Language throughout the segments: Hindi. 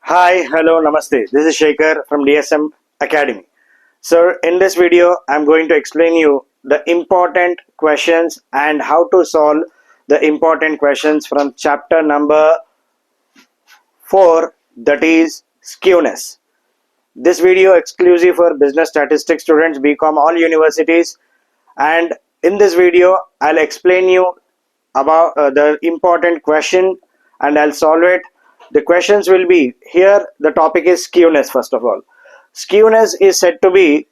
Hi, hello, namaste. This is Shekhar from DSM Academy. So, in this video, I'm going to explain you the important questions and how to solve the important questions from chapter number 4, that is skewness. This video exclusive for business statistics students, BCom, all universities. And in this video, I'll explain you about the important question and I'll solve it. The questions will be here. The topic is skewness. First of all, skewness is said to be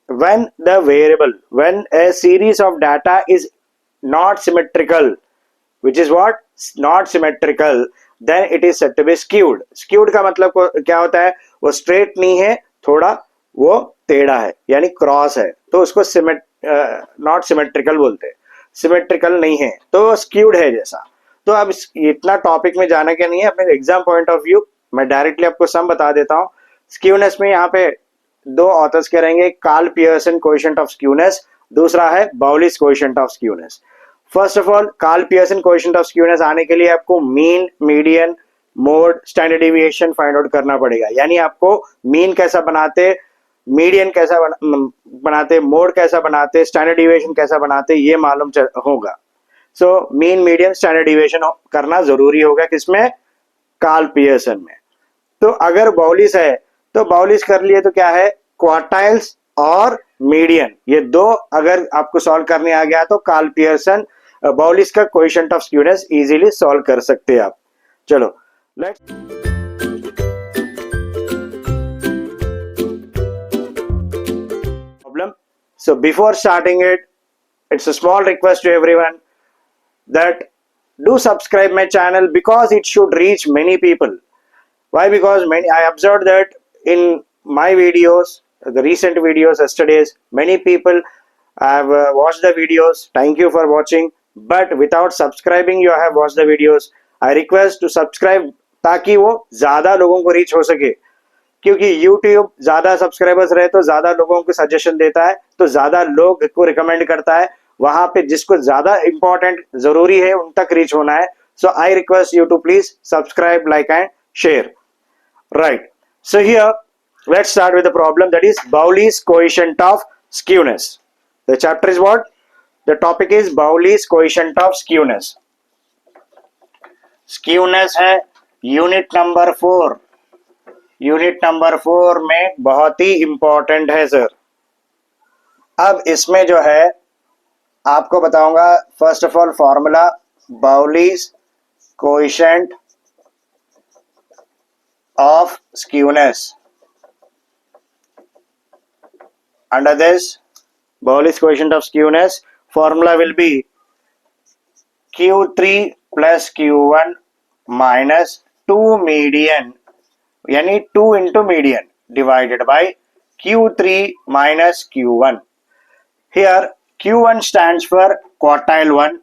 when when a series of data is not symmetrical, which is what not symmetrical, then it is said to be skewed. Skewed का मतलब क्या होता है? वो straight नहीं है, थोड़ा वो टेढ़ा है, यानी क्रॉस है, तो उसको नॉट सिमेट्रिकल बोलते हैं. सिमेट्रिकल नहीं है तो स्क्यूड है जैसा. तो अब इतना टॉपिक में जाना क्या नहीं है, अपने एग्जाम पॉइंट ऑफ व्यू मैं डायरेक्टली आपको सम बता देता हूँ. स्क्यूनेस में यहाँ पे दो ऑथर्स के रहेंगे, Karl Pearson coefficient of skewness, दूसरा है Bowley's coefficient of skewness. First of all, Karl Pearson coefficient of skewness आने के लिए आपको mean, median, mode, standard deviation find out करना पड़ेगा. यानी आपको मीन कैसा बनाते, मीडियन कैसा बनाते, मोड कैसा बनाते, स्टैंडर्ड डेविएशन कैसा बनाते, ये मालूम होगा. So mean, median, standard deviation करना जरूरी होगा किसमें? कार्ल पियर्सन में. तो अगर बाउलिस है तो बाउलिस कर लिए तो क्या है? क्वार्टाइल्स और मीडियन, ये दो अगर आपको सॉल्व करने आ गया तो कार्ल पियर्सन बाउलिस का coefficient of skewness easily solve कर सकते हैं आप. चलो let's problem. So before starting it, it's a small request to everyone that do subscribe my channel because it should reach many people. Why? Because I observed that in my videos, the recent videos, yesterday's, many people have watched the videos. Thank you for watching. But without subscribing, you have watched the videos. I request to subscribe ताकि वो ज़्यादा लोगों को रीच हो सके. क्योंकि YouTube ज़्यादा सब्सक्राइबर्स रहे तो ज़्यादा लोगों को सजेशन देता है, तो ज़्यादा लोग को रिकमेंड करता है. वहाँ पे जिसको ज़्यादा इम्पोर्टेंट ज़रूरी है उन तक रीच होना है. So I request you to please subscribe, like and share. Right. So here, let's start with the problem, that is Bowley's coefficient of skewness. The chapter is what? The topic is Bowley's coefficient of skewness. Skewness है यूनिट नंबर 4. यूनिट नंबर 4 में बहुत ही इंपॉर्टेंट है सर. अब इसमें जो है आपको बताऊंगा, first of all formula Bowley's coefficient of skewness. Under this Bowley's coefficient of skewness, formula will be Q3 plus Q1 minus 2 median, यानी 2 into median divided by Q3 minus Q1. Here Q1 stands for quartile 1,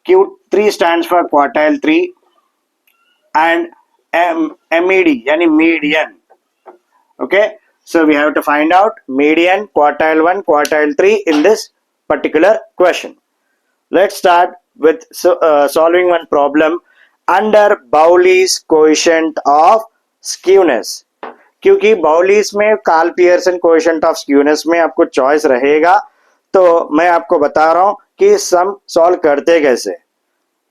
Q3 stands for quartile 3, and MED yani median. Okay, so we have to find out median, quartile 1, quartile 3 in this particular question. Let's start with solving one problem under Bowley's coefficient of skewness. क्योंकि बाउलिस में Karl Pearson coefficient of skewness में आपको चॉइस रहेगा, तो मैं आपको बता रहा हूं कि सम सॉल्व करते कैसे.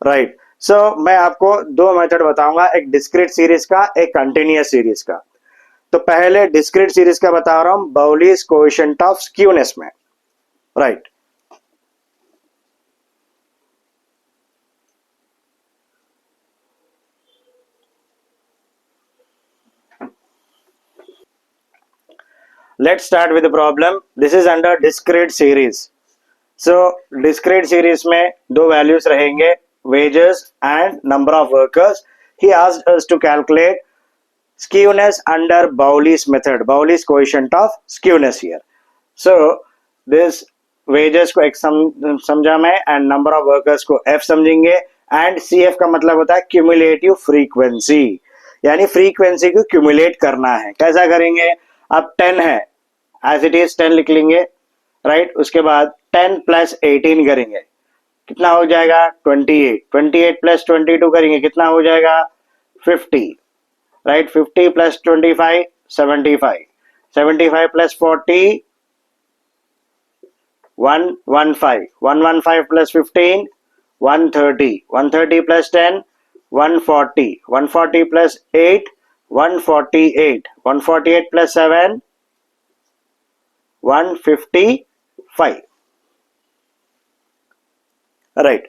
राइट. सो मैं आपको दो मेथड बताऊंगा, एक डिस्क्रीट सीरीज का, एक कंटिन्यूअस सीरीज का. तो पहले डिस्क्रीट सीरीज का बता रहा हूं, बाउलिस कोएफिशिएंट ऑफ स्क्यूनेस में. Right. Let's start with the problem. This is under discrete series. So discrete series में दो values रहेंगे, wages and number of workers. He asked us to calculate skewness under Bowley's method, Bowley's coefficient of skewness here. So this wages को x समझा मैं and number of workers को f समझेंगे, and CF का मतलब होता है cumulative frequency, यानी frequency को cumulate करना है. कैसा करेंगे? अब 10 है, एज इट इज 10 लिख लेंगे. राइट. उसके बाद 10 plus 18 करेंगे, कितना हो जाएगा 28, 28 प्लस 22 करेंगे कितना हो जाएगा 50, right. 50 plus 25 75, 75 plus 40 115, 115 plus 15 130, 130 plus 10 140, 140 plus 8 148, 148 plus 7 155, right.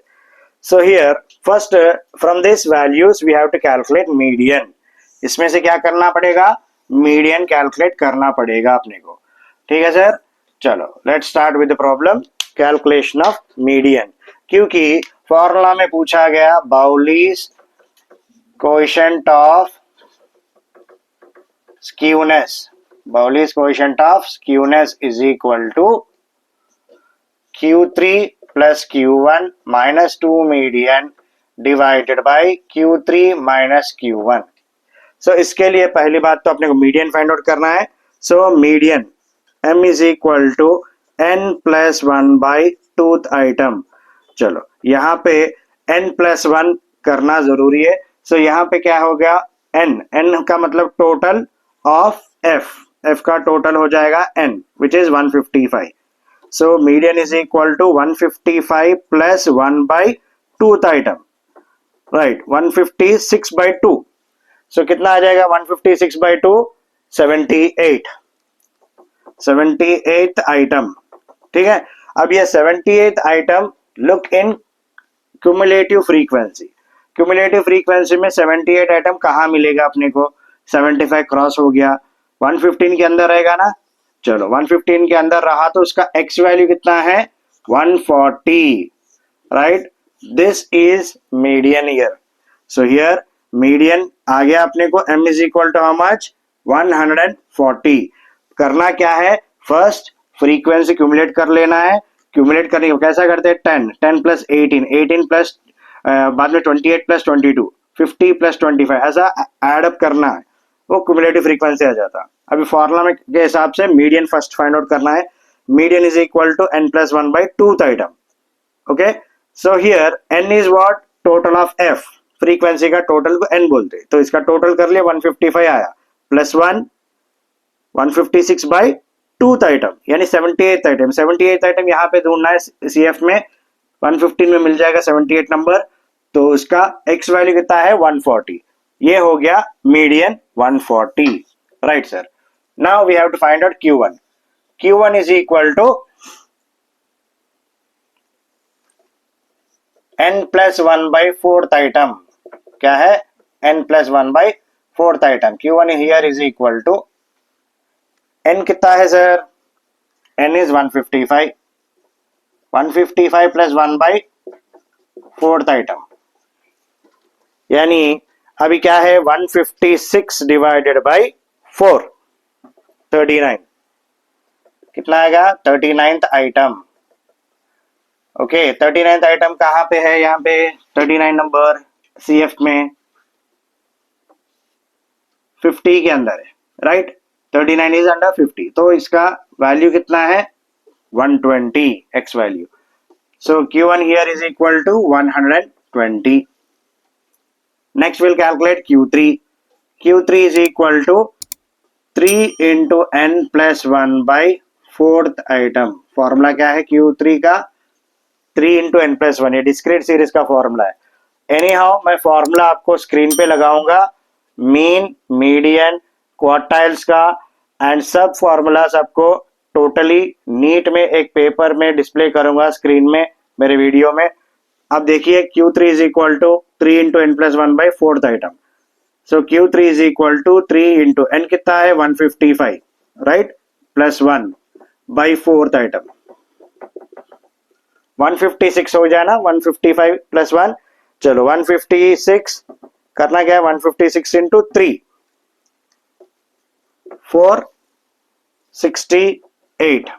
So here first from these values we have to calculate median. इसमें से क्या करना पड़ेगा मीडियन कैलकुलेट करना पड़ेगा अपने को, ठीक है सर। चलो let's start with the problem calculation of median, क्योंकि फॉर्मूला में पूछा गया Bowley's coefficient of skewness, Bowley's coefficient of skewness is equal to Q3 plus Q1 minus 2 median divided by Q3 minus Q1. So इसके लिए पहली बात तो अपने को मीडियन फाइंड आउट करना है। So median M is equal to n plus 1 by tooth item। चलो यहाँ पे n plus 1 करना जरूरी है। सो यहाँ पे क्या हो गया n का मतलब टोटल ऑफ f का टोटल हो जाएगा n which is 155। So median is equal to 155 plus 1 by tooth item, right, 156 by 2। So कितना आ जाएगा 156 by 2 78, 78th आइटम, ठीक है। अब ये 78th item look in cumulative frequency, cumulative frequency में 78 आइटम कहाँ मिलेगा अपने को 75 क्रॉस हो गया 115 के अंदर रहेगा ना। चलो 115 के अंदर रहा तो उसका x वैल्यू कितना है 140, right. This is median here. So here median आ गया अपने को m is equal to how much 140। करना क्या है फर्स्ट फ्रीक्वेंसी क्यूमुलेट कर लेना है। क्यूमुलेट करने को कैसा करते हैं 10 प्लस 18 प्लस बाद में 28 प्लस 22 50 प्लस 25 ऐसा एडअप करना है, वो क्यूमुलेटिव फ्रीक्वेंसी आ जाता। अभी फॉर्मूला में के हिसाब से मीडियन फर्स्ट फाइंड आउट करना है। Median is equal to n plus 1 by twoth item, okay. So here n is what total of f, frequency का टोटल को n बोलते हैं, तो इसका टोटल कर लिया 155 आया प्लस 1 156 बाई टूथ आइटम यानी 78th आइटम। 78th आइटम यहाँ पे ढूंढना है CF में 115 में मिल जाएगा 78 नंबर, तो उसका x वैल्यू कितना है 140। ये हो गया median 140, right sir. Now we have to find out Q1। Q1 is equal to n plus 1 by fourth item, क्या है n plus 1 by fourth item. Q1 here is equal to n कितना है sir n is 155, 155 plus 1 by fourth item, यानी अभी क्या है 156 डिवाइडेड बाई 4 39, कितना आएगा 39th item, okay. 39th item कहाँ पे है यहाँ पे 39 नंबर CF में 50 के अंदर है, राइट। 39 इज अंडर 50, तो इसका वैल्यू कितना है 120 x value. So Q1 here is equal to 120। Next will calculate Q3। Q3 is equal to 3 into n plus 1 by fourth item. Formula क्या है Q3 का 3 इंटू n प्लस 1, ये डिस्क्रीट सीरीज का फॉर्मूला है। एनी हाउ मैं फॉर्मूला आपको स्क्रीन पे लगाऊंगा, मीन मीडियन क्वार्टाइल्स का एंड सब फॉर्मूलास आपको टोटली नीट में एक पेपर में डिस्प्ले करूंगा स्क्रीन में मेरे वीडियो में। अब देखिए Q3 is equal to 3 into n plus 1 by fourth item. So Q3 is equal to 3 into n कितना है 155, right, plus 1 by fourth item 156 हो जाए ना 155 प्लस 1। चलो 156 करना क्या है 156 into 3 468।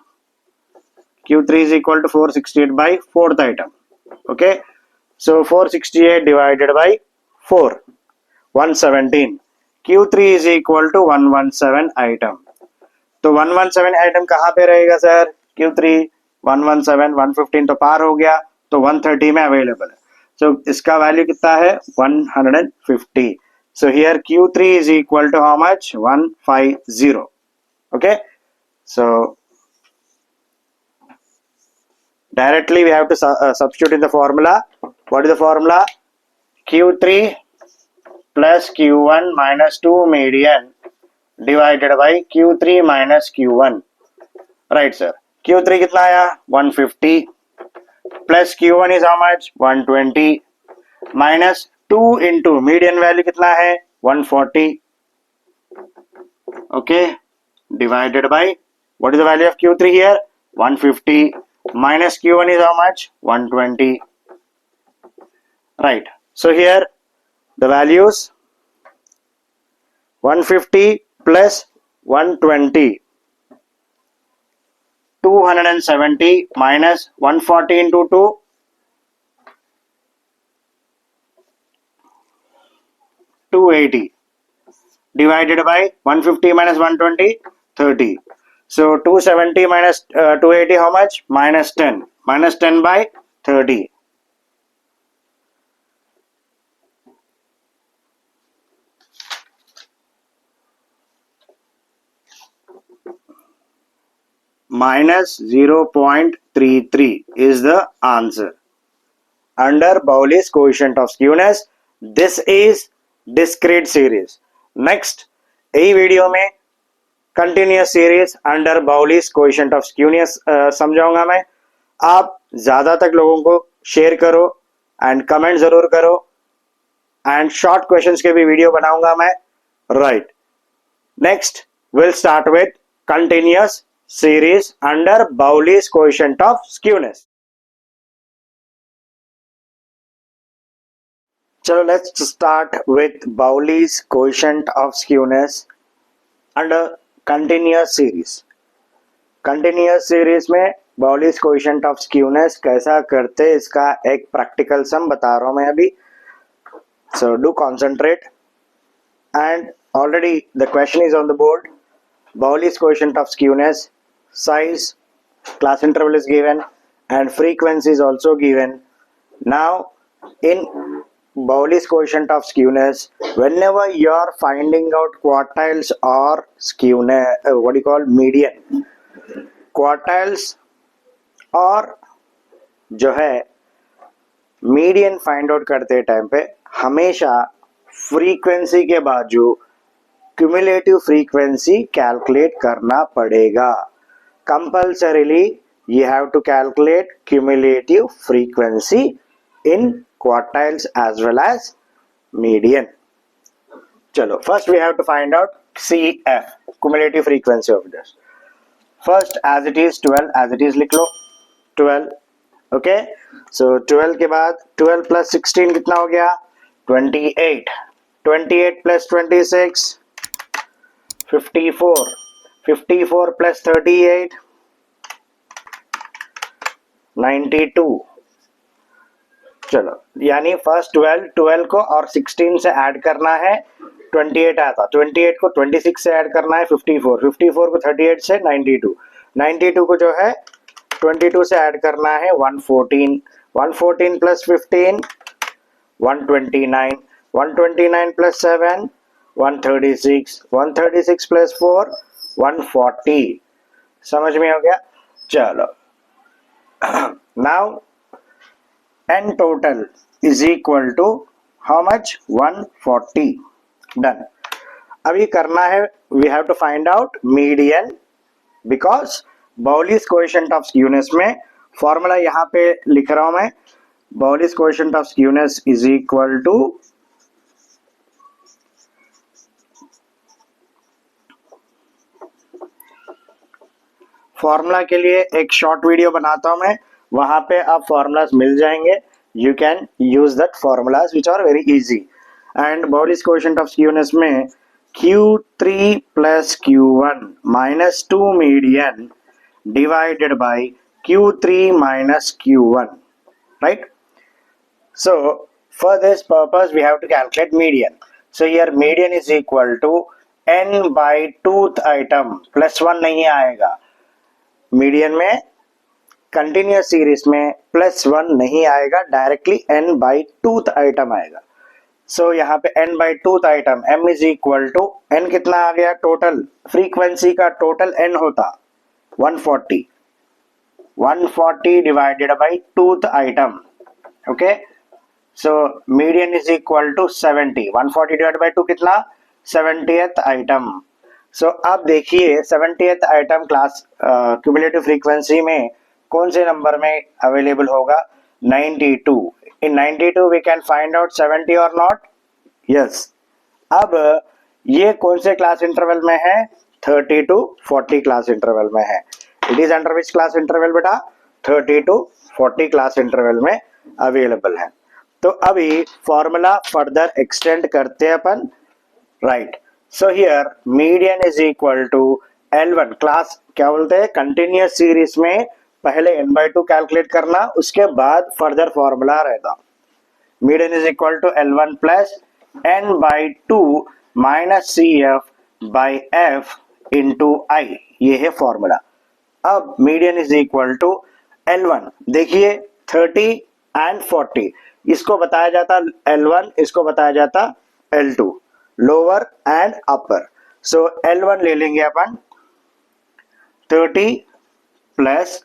Q3 is equal to 468 by fourth item, okay। So 468 divided by 4 117। Q3 is equal to 117 item। तो 117 आइटम कहाँ पे रहेगा सर Q3 117 115 तो पार हो गया तो 130 में अवेलेबल है. So इसका वैल्यू कितना है 150. So here Q3 is equal to how much 150. Okay, so directly we have to substitute in the formula. What is the formula? Q3 plus Q1 minus 2 median divided by Q3 minus Q1. Right sir. Q3 कितना आया 150 plus Q1 is how much 120 minus 2 into median value कितना है 140. Okay, divided by what is the value of Q3 here 150 minus Q1 is how much 120. Right, so here the values 150 plus 120 270 minus 140 into 2 280 divided by 150 minus 120 30. So 270 minus 280 how much minus 10 by 30. Minus 0.33 is the answer. Under Bowley's coefficient of skewness, this is discrete series. Next, यही वीडियो में continuous series under Bowley's coefficient of skewness समझाऊंगा मैं. आप ज्यादा तक लोगों को शेयर करो एंड कमेंट जरूर करो एंड शॉर्ट क्वेश्चंस के भी वीडियो बनाऊंगा मैं. Right, next will start with continuous series under Bowley's coefficient of skewness. चलो let's start with Bowley's coefficient of skewness under continuous series. Continuous series में बाउलीज कोएफिशिएंट ऑफ स्क्यूनेस कैसा करते इसका एक प्रैक्टिकल सम बता रहा हूं मैं अभी. So do concentrate and already the question is on the board. Bowley's coefficient of skewness, size, class interval is given and frequency is also given. Now in Bowley's coefficient of skewness, whenever you are finding out quartiles or skewness, what do you call median, quartiles और जो है मीडियन फाइंड आउट करते टाइम पे हमेशा फ्रीक्वेंसी के बाजू क्यूमुलेटिव फ्रीक्वेंसी कैलकुलेट करना पड़ेगा. Compulsorily you have to calculate cumulative frequency in quartiles as well as median. चलो first we have to find out CF, cumulative frequency of this. First as it is 12, as it is लिख लो 12. Okay, so 12 के बाद 12 plus 16 कितना हो गया 28. 28 plus 26 54. 54 plus 38 92. चलो यानी फर्स्ट 12 को और 16 से ऐड करना है 28 आया था. 28 को 26 से ऐड करना है 54. 54 को 38 से 92. 92 को जो है 22 से ऐड करना है 114. 114 प्लस 15 129. 129 प्लस 7 136. 136 प्लस 4 140. समझ में हो गया. चलो now n total is equal to how much 140. done. अभी करना है we have to find out median because Bowley's coefficient of skewness में फॉर्मूला यहाँ पे लिख रहा हूं मैं. Bowley's coefficient of skewness is equal to formula के लिए एक शॉर्ट वीडियो बनाता हूं मैं, वहां पे आप फॉर्मूलाज मिल जाएंगे. You can use that formulas which are very easy. And Bowley's coefficient of skewness में Q3 plus Q1 minus 2 median divided by Q3 minus Q1, right? So for this purpose we have to calculate median. So here median is equal to n by tooth item plus 1 नहीं आएगा. मीडियन में कंटिन्यूस सीरीज में +1 नहीं आएगा, डायरेक्टली n/2th आइटम आएगा। सो यहाँ पे n/2th item m is equal to n कितना आ गया, टोटल फ्रीक्वेंसी का टोटल n होता 140 divided by 2th item. Okay, so median is equal to 70, 140 divide by 2 कितना, 70th आइटम। सो अब देखिए 70th item class cumulative frequency में कौन से नंबर में अवेलेबल होगा, 92। इन 92 वी कैन फाइंड आउट 70 और नॉट, यस। अब ये कौन से क्लास इंटरवल में है, 30 to 40 क्लास इंटरवल में है। It is under which class interval बेटा, 30 to 40 क्लास इंटरवल में अवेलेबल है। तो अभी फॉर्मूला फर्दर एक्सटेंड करते हैं अपन, right. So here median is equal to L1, class क्या बोलते हैं, कंटिन्यूस सीरीज में पहले n/2 कैलकुलेट करना, उसके बाद फर्दर फॉर्मूला रहता, median is equal to L1 plus n/2 minus CF/F into I, ये है फॉर्मूला। अब median is equal to L1, देखिए 30 एंड 40, इसको बताया जाता L1, इसको बताया जाता L2, lower and upper. So L1 ले लेंगे अपन 30 plus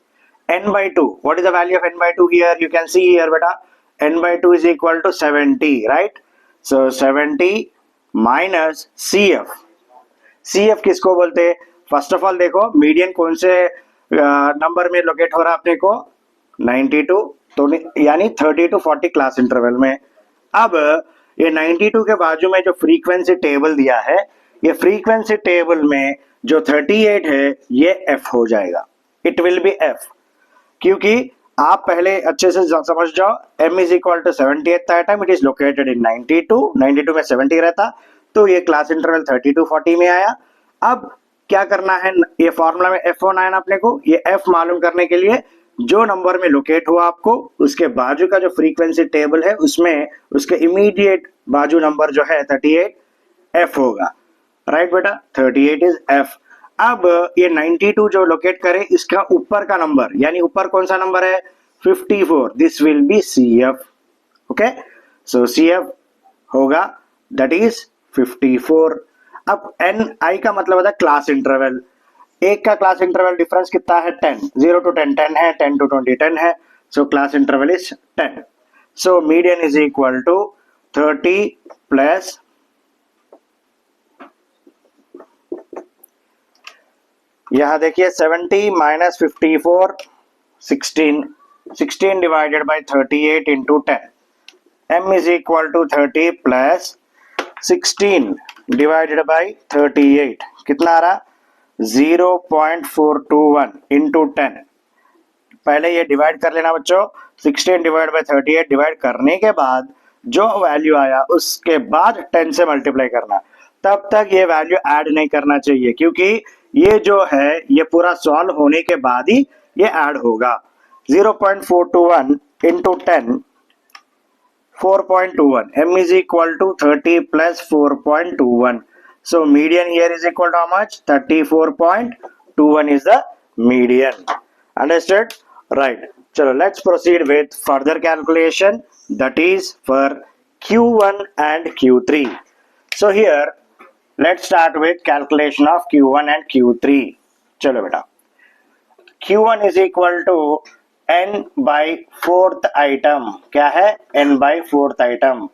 n/2, what is the value of n/2 here, you can see here beta, n/2 is equal to 70, right? So 70 minus CF किसको बोलते हैं, फर्स्ट ऑफ ऑल देखो मीडियन कौन से नंबर में लोकेट हो रहा है अपने को, 92, तो यानी 30 to 40 क्लास इंटरवल में। अब ये 92 के बाजू में जो फ्रीक्वेंसी टेबल दिया है, ये फ्रीक्वेंसी टेबल में जो 38 है ये F हो जाएगा, इट विल बी F, क्योंकि आप पहले अच्छे से समझ जाओ, m is equal to 70th item, it is located in 92 में 70 रहता, तो ये क्लास इंटरवल 30 to 40 में आया। अब क्या करना है, ये फॉर्मूला में F होना है ना अपने को, ये F मालूम करने के लिए जो नंबर में लोकेट हुआ आपको उसके बाजू का जो फ्रीक्वेंसी टेबल है उसमें उसके इमीडिएट बाजू नंबर जो है 38 F होगा, राइट बेटा, 38 इज F। अब ये 92 जो लोकेट करे इसका ऊपर का नंबर, यानी ऊपर कौन सा नंबर है, 54, this will be CF। Okay, so CF होगा दैट इज 54। अब NI का मतलब होता है क्लास इंटरवल, एक का क्लास इंटरवल डिफरेंस कितना है, 10, 0 to 10 10 है, 10 to 20 10 है, so class interval is 10। So median is equal to 30 plus यहां देखिए 70 minus 54, 16 divided by 38 into 10, m is equal to 30 plus 16 divided by 38, कितना आ रहा, 0.421 इंटू 10। पहले ये डिवाइड कर लेना बच्चों, 16 डिवाइड बाय 38 डिवाइड करने के बाद जो वैल्यू आया उसके बाद 10 से मल्टीप्लाई करना, तब तक ये वैल्यू ऐड नहीं करना चाहिए, क्योंकि ये जो है ये पूरा सॉल्व होने के बाद ही ये ऐड होगा। 0.421 into 10, 4.21, m is equal to 30 plus 4.21, so median here is equal to how much, 34.21 is the median, understood, right? चलो let's proceed with further calculation, that is for Q1 and Q3. So here let's start with calculation of Q1 and Q3. चलो बेटा, Q1 is equal to n by 4th item, क्या है, n by 4th item।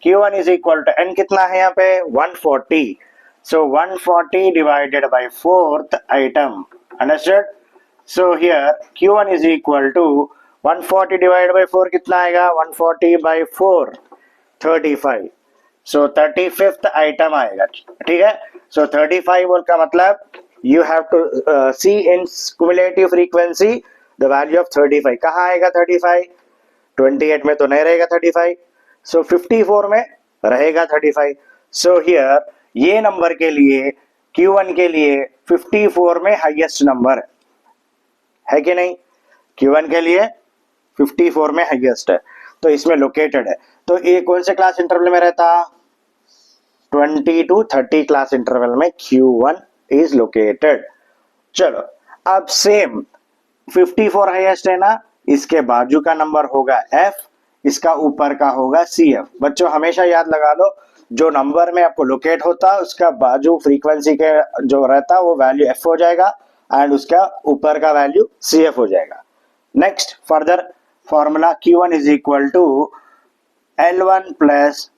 Q1 is equal to n कितना है यहाँ पे, 140, so 140 divided by 4th item, understood? So here Q1 is equal to 140 divided by 4 कितना आएगा, 140 by 4, 35, so 35th आइटम आएगा, ठीक है। so 35 बोल का मतलब you have to see in cumulative frequency the value of 35, कहाँ आएगा 35, 28 में तो नहीं रहेगा 35, so 54 में रहेगा 35। so here ये नंबर के लिए Q1 के लिए 54 में हाईएस्ट नंबर है कि नहीं, Q1 के लिए 54 में हाईएस्ट है, तो इसमें लोकेटेड है, तो ये कौन से क्लास इंटरवल में रहता, 20 to 30 क्लास इंटरवल में Q1 इज लोकेटेड। चलो अब सेम 54 हाईएस्ट है ना, इसके बाजू का नंबर होगा f, इसका ऊपर का होगा cf। बच्चों हमेशा याद लगा लो, जो नंबर में आपको लोकेट होता है उसका बाजू फ्रीक्वेंसी के जो रहता है वो वैल्यू f हो जाएगा एंड उसका ऊपर का वैल्यू cf हो जाएगा। Next further formula q1 is equal to L1 plus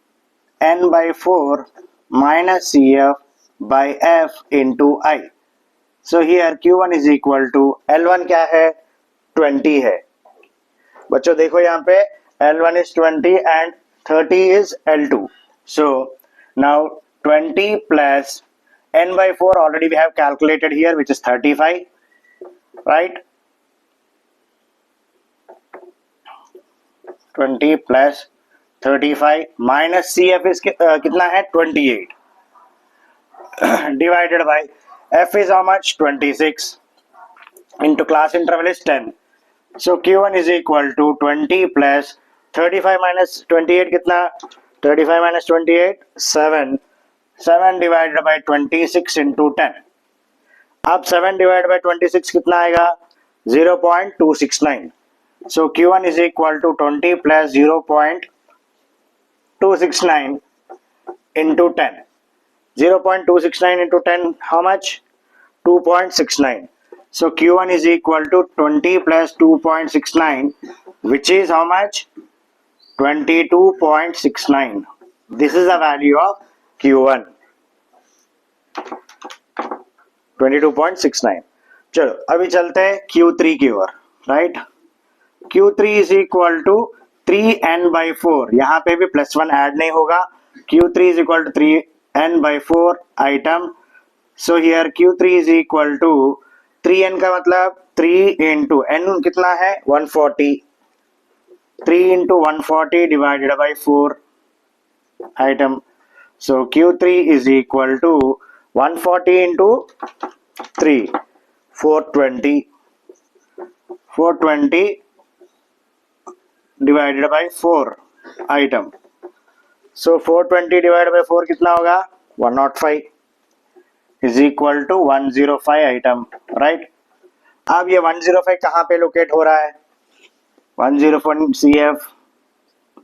n by 4 minus cf by f into I। So here q1 is equal to L1 क्या है, 20 है। बच्चों देखो यहाँ पे L1 is 20 and 30 is L2। So now 20 plus n by 4 already we have calculated here, which is 35, right? 20 plus 35 minus CF is कितना है, 28 divided by F is how much, 26 into class interval is 10। So Q1 is equal to 20 plus 35 minus 28 कितना, 35 minus 28 7, 7 divided by 26 into 10। अब 7 divided by 26 कितना आएगा, 0.269। So Q1 is equal to 20 plus 0.269 into 10। 0.269 into 10 how much, 2.69। So Q1 is equal to 20 plus 2.69, which is how much, 22.69। This is the value of Q1, 22.69। चलो अभी चलते हैं Q3 की ओर, right. Q3 is equal to 3n by 4, यहाँ पे भी +1 ऐड नहीं होगा। Q3 is equal to 3n by 4 item। So here Q3 is equal to 3n का मतलब 3 into n कितना है, 140, 3 into 140 divided by 4 item। So Q3 is equal to 140 into 3, 420, 420 divided by 4 item। So 420 divided by 4 कितना होगा, 105 is equal to 105 item, right। अब ये 105 कहाँ पे लोकेट हो रहा है, 105 CF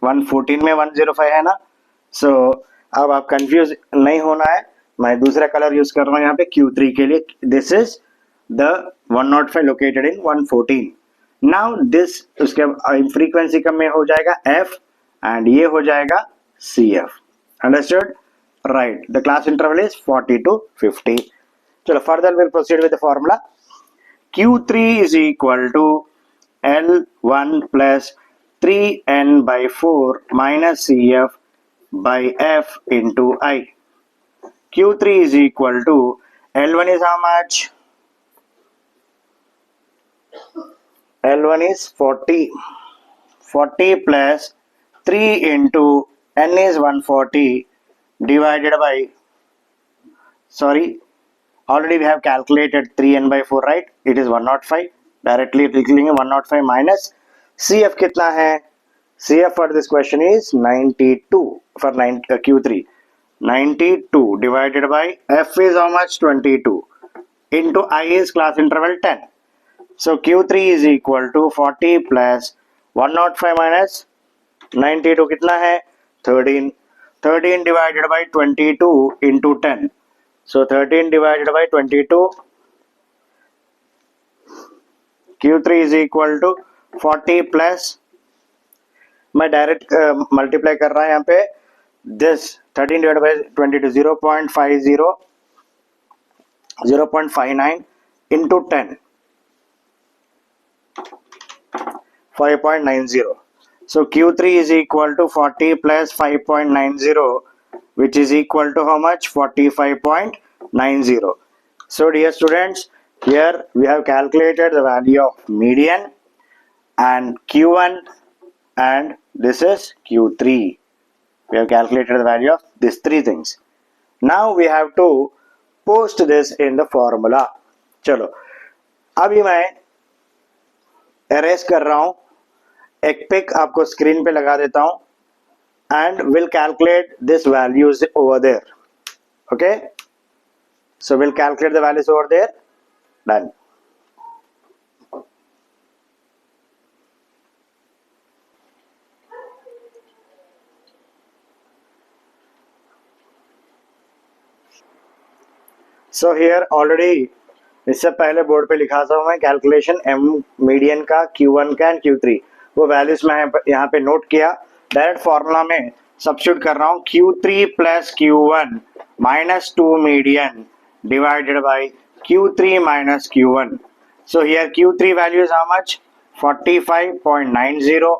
114 में 105 है ना। सो अब आप कंफ्यूज नहीं होना है, मैं दूसरा कलर यूज कर रहा हूँ यहाँ पे Q3 के लिए। This is the 105 located in 114। Now this उसके फ्रीक्वेंसी कम में हो जाएगा F एंड ये हो जाएगा CF। Understood, right. The class interval is 40 to 50। चलो further will proceed with the formula. Q3 is equal to L1 plus 3n by 4 minus CF by F into I। Q3 is equal to L1 is how much, L1 is 40, 40 plus 3 into n is 140 divided by, sorry, already we have calculated 3n by 4, right? It is 105, directly लिख लेंगे 105 minus CF कितना है, CF for this question is 92 for Q3, 92 divided by F is how much, 22 into I is class interval 10। So Q3 is equal to 40 plus 105 minus 92 कितना है, 13, 13 divided by 22 into 10। So 13 divided by 22, Q3 is equal to 40 plus, मैं डायरेक्ट मल्टीप्लाई कर रहा है यहाँ पे, this 13 divided by 22 0.50, 0.59 into 10, 5.90। So Q3 is equal to 40 plus 5.90, which is equal to how much, 45.90। So dear students, here we have calculated the value of median and Q1, and this is Q3. We have calculated the value of these three things. Now we have to post this in the formula। चलो अभी मैं erase कर रहा हूँ, एक पिक आपको स्क्रीन पे लगा देता हूँ and we'll calculate this values over there। Okay, so we'll calculate the values over there। Done। So here already इससे पहले बोर्ड पे लिखा था मैं कैलकुलेशन एम मीडियन का, Q1 का एंड Q3, वो वैल्यूज मैं यहाँ पे नोट किया। डायरेक्ट फॉर्मूला में सब्स्टिट्यूट कर रहा हूँ, Q3 plus Q1 minus 2 median divided by Q3 minus Q1। So here Q3 value is how much 45.90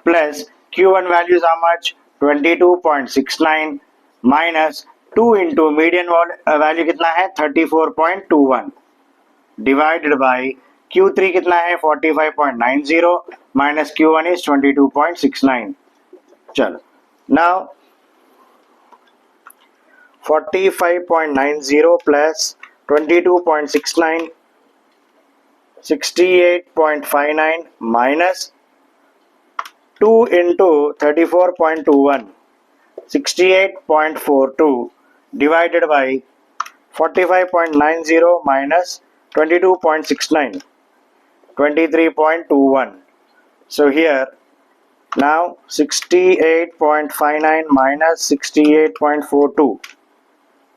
plus Q1 value is how much 22.69 minus 2 into median value कितना है 34.21 डिवाइडेड बाई Q3 कितना है 45.90 माइनस Q1 इज 22.69। चलो now 45.90 plus 22.69 68.59 minus 2 into 34.21 68.42 divided by 45.90 minus 22.69 23.21। so here now 68.59 minus 68.42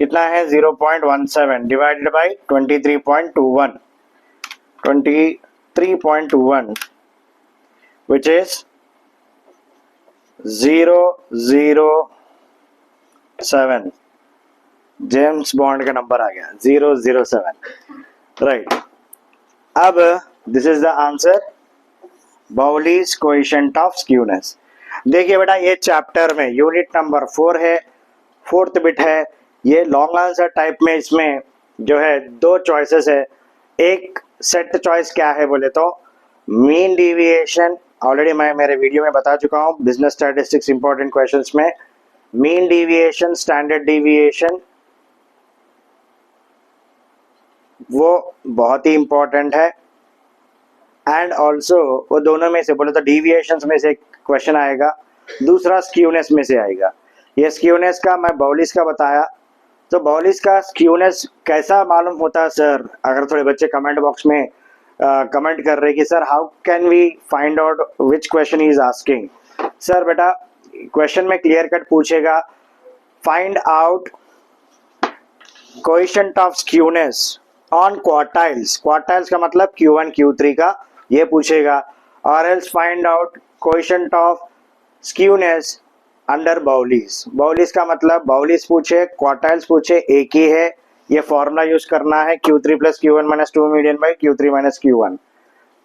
कितना है 0.17 divided by 23.21 which is 007। James Bond का नंबर आ गया 007, राइट। अब this is the answer, Bowley's coefficient of skewness. देखिए बेटा ये चैप्टर में यूनिट नंबर 4 है, 4th बिट है। ये लॉन्ग आंसर टाइप में इसमें जो है 2 चॉइसेस है। एक सेट चॉइस क्या है बोले तो मीन डिविएशन, ऑलरेडी मैं मेरे वीडियो में बता चुका हूँ बिजनेस स्टैटिस्टिक्स इंपॉर्टेंट क्वेश्चंस में। मीन डिविएशन, स्टैंडर्ड डिविएशन वो बहुत ही इंपॉर्टेंट है। एंड ऑल्सो वो दोनों में से बोले तो डिविएशंस में से एक क्वेश्चन आएगा, दूसरा स्क्यूनेस में से आएगा। ये स्क्यूनेस का मैं बाउलिस का बताया, तो बाउलिस का स्क्यूनेस कैसा मालूम होता है सर? अगर थोड़े बच्चे कमेंट बॉक्स में कमेंट कर रहे कि sir how can we find out which question is asking. Sir बेटा क्वेश्चन में क्लियर कट पूछेगा find out coefficient of skewness on quartiles. Quartiles का मतलब Q1 Q3 का ये पूछेगा, और else find out coefficient of skewness under Bowley's. Bowley's का मतलब बाउलीज पूछे, क्वार्टाइल्स पूछे, एक ही है। ये फॉर्मूला यूज करना है Q3 plus Q1 minus 2 median by Q3 minus Q1।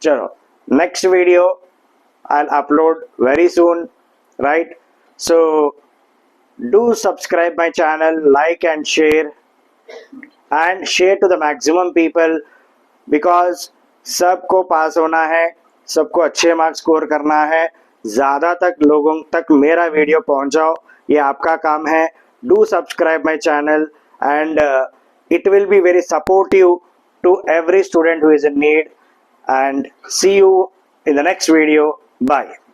चलो next video I will upload very soon, right? So do subscribe my channel, like and share and share to the maximum people because सबको पास होना है, सबको अच्छे मार्क्स स्कोर करना है, ज़्यादा तक लोगों तक मेरा वीडियो पहुंचाओ, ये आपका काम है। Do subscribe my channel and it will be very supportive to every student who is in need, and see you in the next video. Bye.